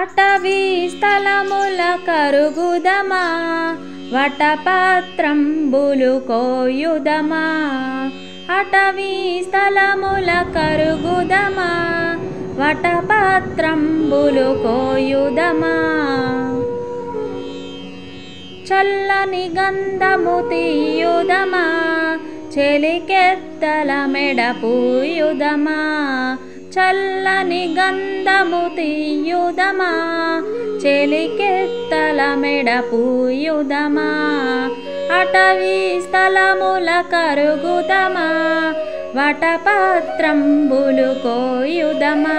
అటవీ స్థలముల కరుగుదమా వటపత్రంబులు కోయుదమా అటవీ స్థలముల కరుగుదమా వటపత్రంబులు కోయుదమా చల్లని గంధము తీయుదమా చెలికెత్తల మెడ పూయుదమా చల్లని గంధము తీయుదమా చెలికెత్తల మెడ పూయుదమా అటవీ స్థలముల కరుగుదమా వటపత్రంబులు కోయుదమా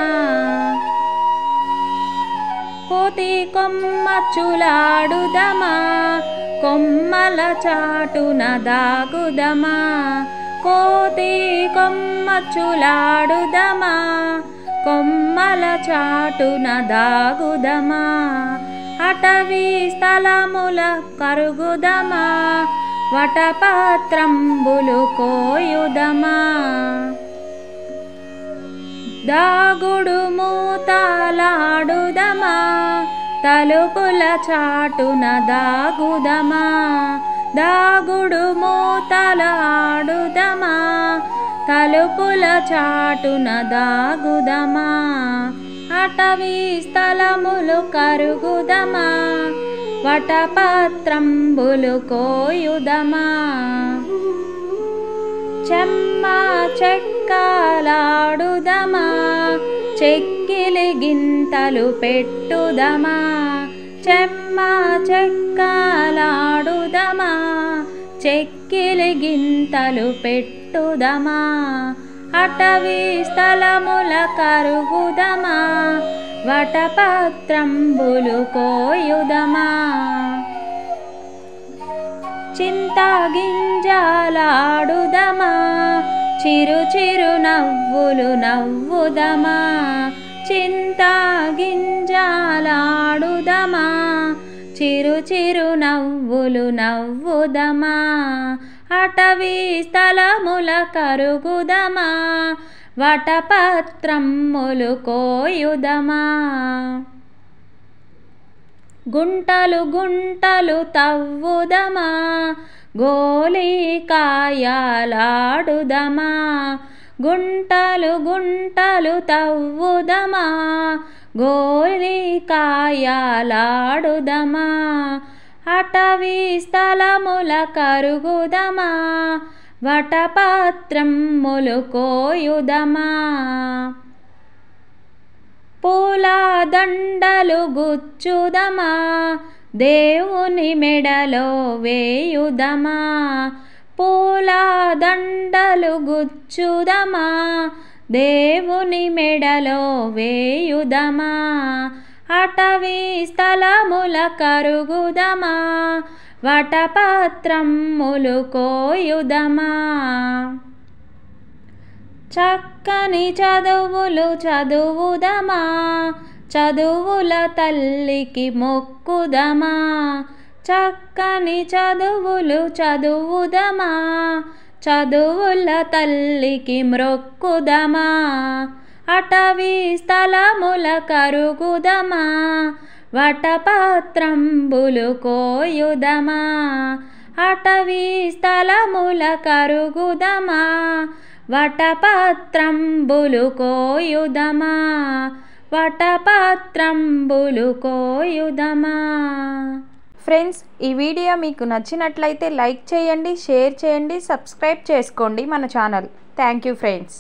కోతి కొమ్మచ్చులాడుదమా కొమ్మల చాటున దాగుదమా కోతి కొమ్మచ్చులాడుదమా కొమ్మల చాటున దాగుదమా అటవీ స్థలముల కరుగుదమా వటపత్రంబులు కోయుదమా దాగుడు మూతలాడుదమా తలుపుల చాటున దాగుదమా దాగుడు మూతలాడుదమా తలుపుల చాటున దాగుదమా అటవీ స్థలములు కరుగుదమా వటపత్రంబులు కోయుదమా చెమ్మ చెక్కలాడుదమా చెక్కిలి గింతలు పెట్టుదమా చెమ్మ చెక్కలాడుదమా చెక్కిలి గింతలు పెట్టుదమా అటవీ స్థలముల కరుగుదమా వటపత్రంబులు కోయుదమా చింతగింజలాడుదమా చిరు చిరు నవ్వులు నవ్వుదమా చింతగింజలాడుదమా చిరు చిరు నవ్వులు నవ్వుదమా అటవీ స్థలముల కరుగుదమా వటపత్రములు కోయుదమా గుంటలు గుంటలు తవ్వుదమా గోలికాయలాడుదమా గుంటలు గుంటలు తవ్వుదమా గోలికాయలాడుదమా అటవీ స్థలముల కరుగుదమా వటపత్రములు కోయుదమా పూల దండలు గుచ్చుదమా దేవుని మెడలో వేయుదమా పూల దండలు గుచ్చుదమా దేవుని మెడలో వేయుదమా అటవీ స్థలముల కరుగుదమా వటపత్రములు కోయుదమా చక్కని చదువులు చదువుదమా చదువుల తల్లికి మొక్కుదమా చక్కని చదువులు చదువుదమా చదువుల తల్లికి మ్రొక్కుదమా అటవీ స్థలముల కరుగుదమా వటపత్రంబులు కోయుదమా అటవీ స్థలముల కరుగుదమా వటపత్రంబులు కోయుదమా వటపత్రంబులు కోయుదమా. ఫ్రెండ్స్, ఈ వీడియో మీకు నచ్చినట్లయితే లైక్ చేయండి, షేర్ చేయండి, సబ్స్క్రైబ్ చేసుకోండి మన ఛానల్. Thank you friends.